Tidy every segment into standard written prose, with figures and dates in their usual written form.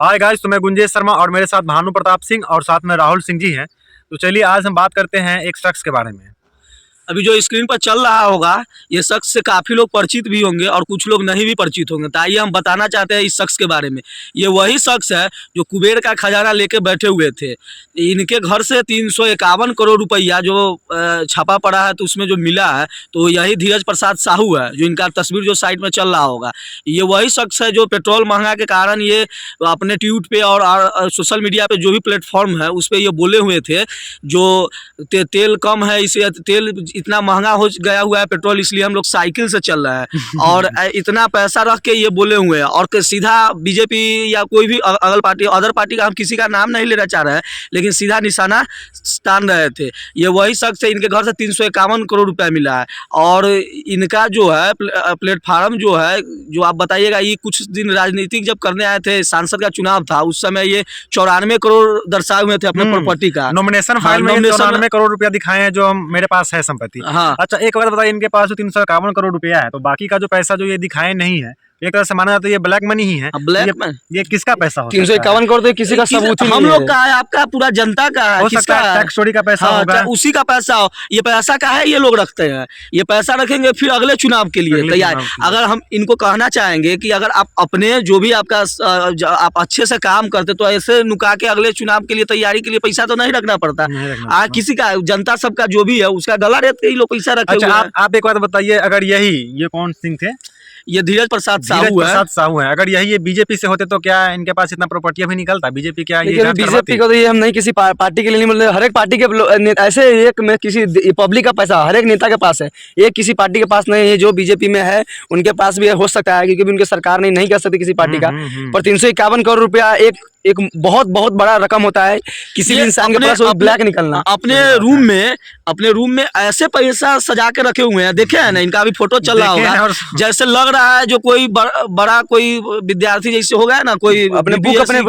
Hi guys, तो मैं गुंजेश शर्मा और मेरे साथ भानु प्रताप सिंह और साथ में राहुल सिंह जी हैं। तो चलिए आज हम बात करते हैं एक शख्स के बारे में। अभी जो स्क्रीन पर चल रहा होगा ये शख्स से काफ़ी लोग परिचित भी होंगे और कुछ लोग नहीं भी परिचित होंगे। तो आइए हम बताना चाहते हैं इस शख्स के बारे में। ये वही शख्स है जो कुबेर का खजाना लेके बैठे हुए थे। इनके घर से 351 करोड़ रुपया जो छापा पड़ा है तो उसमें जो मिला है तो यही धीरज प्रसाद साहू है, जो इनका तस्वीर जो साइड में चल रहा होगा। ये वही शख्स है जो पेट्रोल महंगा के कारण ये अपने ट्वीट पे और सोशल मीडिया पे जो भी प्लेटफॉर्म है उस पर ये बोले हुए थे जो तेल कम है, इसे तेल इतना महंगा हो गया हुआ है पेट्रोल, इसलिए हम लोग साइकिल से चल रहे हैं और इतना पैसा रख के ये बोले हुए हैं। और सीधा बीजेपी या कोई भी अदर पार्टी का हम किसी का नाम नहीं लेना चाह रहे हैं, लेकिन सीधा निशाना तान रहे थे। ये वही शख्स है, इनके घर से 351 करोड़ रुपया मिला है और इनका जो है प्लेटफार्म जो है, जो आप बताइएगा, ये कुछ दिन राजनीतिक जब करने आए थे, सांसद का चुनाव था, उस समय ये 94 करोड़ दर्शाए हुए थे अपने प्रॉपर्टी का। नॉमिनेशन फाइल में 94 करोड़ रुपया दिखाए हैं जो मेरे पास है संपत्ति। हाँ। अच्छा, एक बात बताइए, इनके पास जो 351 करोड़ रुपया है तो बाकी का जो पैसा जो ये दिखाए नहीं है, एक तरह से माना जाता है ये ब्लैक मनी ही है। ये किसका पैसा होता है? 351 करोड़ तो किसी का सबूत ही नहीं है। हम लोग का है, आपका पूरा जनता का है, किसका है? टैक्स चोरी का पैसा होगा, उसी का पैसा हो। ये पैसा का है, ये लोग रखते हैं, ये पैसा रखेंगे फिर अगले चुनाव के लिए तैयार। अगर हम इनको कहना चाहेंगे कि अगर आप अपने जो भी आपका आप अच्छे से काम करते तो ऐसे नुका के अगले चुनाव के लिए तैयारी के लिए पैसा तो नहीं रखना पड़ता। किसी का, जनता सबका जो भी है उसका गला रेत के ही लोग पैसा रखे हुए हैं। आप एक बात बताइए, अगर ये कौन सिंह थे? ये धीरज प्रसाद साहू है। अगर यही ये बीजेपी से होते तो क्या इनके पास इतना प्रॉपर्टी भी निकलता? बीजेपी क्या ये बीजेपी को तो ये हम नहीं किसी पार्टी के लिए नहीं बोल रहे, हर एक पार्टी के ऐसे एक में किसी पब्लिक का पैसा हर एक नेता के पास है, ये किसी पार्टी के पास नहीं है। जो बीजेपी में है उनके पास भी हो सकता है, क्योंकि उनकी सरकार नहीं कर सकती किसी पार्टी का। पर 351 करोड़ रुपया एक बहुत बड़ा रकम होता है किसी भी इंसान के पास, वो ब्लैक निकलना। अपने रूम में ऐसे पैसा सजा के रखे हुए हैं, देखे हैं ना, इनका अभी फोटो चल रहा होगा, जैसे लग रहा है जो कोई बड़ा कोई विद्यार्थी जैसे हो गया ना, कोई अपने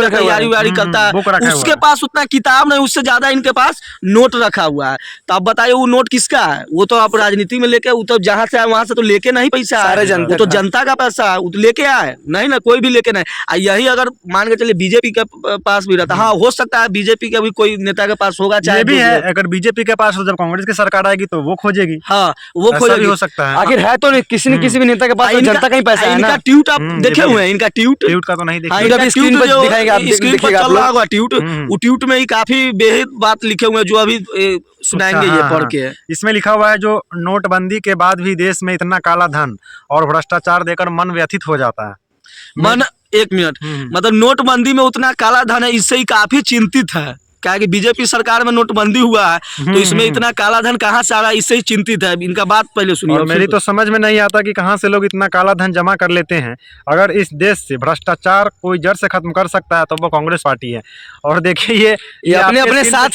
तैयारी व्यारी करता है, उसके पास उतना किताब नहीं, उससे ज्यादा इनके पास नोट रखा हुआ है। तो आप बताइए वो नोट किसका है? वो तो आप राजनीति में लेके, वो तो जहां से आए वहां से तो लेके नहीं पैसा, वो तो जनता का पैसा है, वो तो लेके आए नहीं ना, कोई भी लेके नहीं। यही अगर मान के चलिए बीजेपी पास भी रहता, हाँ हो सकता है बीजेपी के भी कोई नेता के पास होगा, चाहे भी है। अगर बीजेपी के पास, जब कांग्रेस की सरकार आएगी तो वो खोजेगी, हाँ वो खोजेगी, हो सकता है। आखिर है तो किसी न किसी भी नेता के पास जनता का ही पैसा है। इनका ट्वीट आप देखे हुए हैं, इनका ट्वीट का तो नहीं देखा, स्क्रीन पर चल रहा होगा ट्वीट, वो ट्वीट में ही काफी बेहद बात लिखे हुए हैं जो अभी सुनाएंगे ये पढ़ के। इसमें लिखा हुआ है जो नोटबंदी के बाद भी देश में इतना काला धन और भ्रष्टाचार देकर मन व्यथित हो जाता है। एक मिनट, मतलब नोटबंदी में उतना काला धन है, इससे ही काफी चिंतित है। क्या कि बीजेपी सरकार में नोटबंदी हुआ है तो इसमें इतना काला धन कहाँ से आ रहा है, इससे ही चिंतित है। इनका बात पहले सुनिए। और मेरी तो समझ में नहीं आता कि कहाँ से लोग इतना काला धन जमा कर लेते हैं। अगर इस देश से भ्रष्टाचार कोई जड़ से खत्म कर सकता है तो वो कांग्रेस पार्टी है। और देखिए ये अपने साथ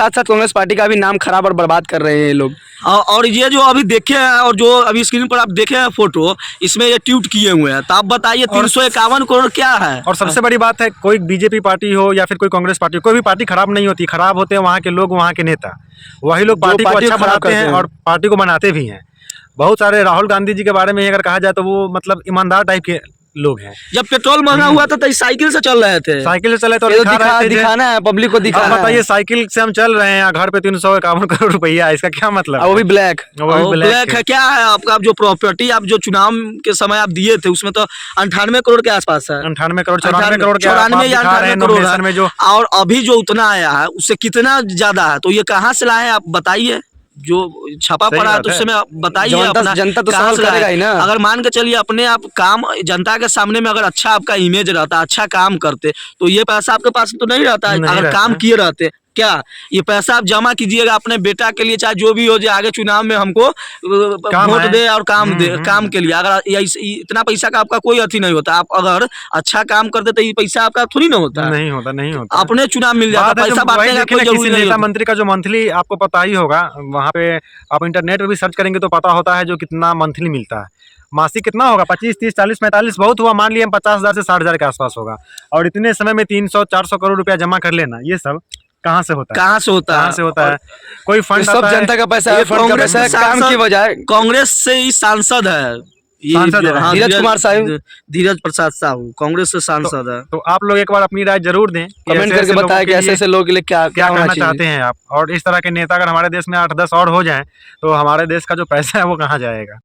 साथ कांग्रेस पार्टी का भी नाम खराब और बर्बाद कर रहे हैं ये लोग। और ये जो अभी देखे हैं और जो अभी स्क्रीन पर आप देखे हैं फोटो, इसमें ये ट्वीट किए हुए हैं, तो आप बताइए 351 करोड़ क्या है? और सबसे बड़ी बात है, कोई बीजेपी पार्टी हो या फिर कोई कांग्रेस पार्टी, कोई भी पार्टी खराब नहीं होती, खराब होते हैं वहाँ के लोग, वहाँ के नेता। वही लोग पार्टी को अच्छा बनाते हैं और पार्टी को बनाते भी हैं। बहुत सारे राहुल गांधी जी के बारे में अगर कहा जाए तो वो मतलब ईमानदार टाइप के लोग हैं। जब पेट्रोल महंगा हुआ था तो साइकिल से चल रहे थे, साइकिल से चले तो दिखाना है पब्लिक को, दिखाना है। बताइए साइकिल से हम चल रहे हैं, घर पे 351 करोड़ रुपया, इसका क्या मतलब? वो भी ब्लैक है। क्या है आपका जो प्रॉपर्टी आप जो चुनाव के समय आप दिए थे उसमें तो 98 करोड़ के आसपास है, 98 करोड़ 94 करोड़ में जो, और अभी जो उतना आया है उससे कितना ज्यादा है, तो ये कहाँ से लाए आप बताइए? जो छापा पड़ा है तो उससे बताइए, अपना जनता तो सवाल करेगा ही ना। अगर मान के चलिए अपने आप काम जनता के सामने में अगर अच्छा आपका इमेज रहता, अच्छा काम करते, तो ये पैसा आपके पास तो नहीं रहता। अगर काम किए रहते, क्या ये पैसा आप जमा कीजिएगा अपने बेटा के लिए, चाहे जो भी हो, जो आगे चुनाव में हमको वोट दे और काम के लिए। अगर इतना पैसा का आपका कोई अथी नहीं होता, आप अगर अच्छा काम करते तो ये पैसा आपका थोड़ी ना होता, नहीं होता, अपने चुनाव मिल जाता। पैसा बांटने का कोई जरूरी नहीं। नेता मंत्री का जो मंथली आपको पता ही होगा, वहाँ पे आप इंटरनेट पे भी सर्च करेंगे तो पता होता है जो कितना मंथली मिलता है। मासिक कितना होगा? 25, 30, 40, 45 बहुत हुआ, मान लिया 50,000 से 60,000 के आसपास होगा। और इतने समय में 300-400 करोड़ रुपया जमा कर लेना, ये सब कहाँ से होता है? कोई फंड, सब जनता का पैसा है, काम की बजाय कांग्रेस से ही सांसद है ये सांसद है। हाँ, धीरज कुमार साहू। धीरज प्रसाद साहू कांग्रेस से सांसद है। तो आप लोग एक बार अपनी राय जरूर दें कि कमेंट ऐसे करके लोगों बताया के कि ऐसे लिए ऐसे लोगों के लिए क्या क्या होना करना चाहिए। चाहते हैं आप, और इस तरह के नेता अगर हमारे देश में 8-10 और हो जाएं तो हमारे देश का जो पैसा है वो कहाँ जाएगा।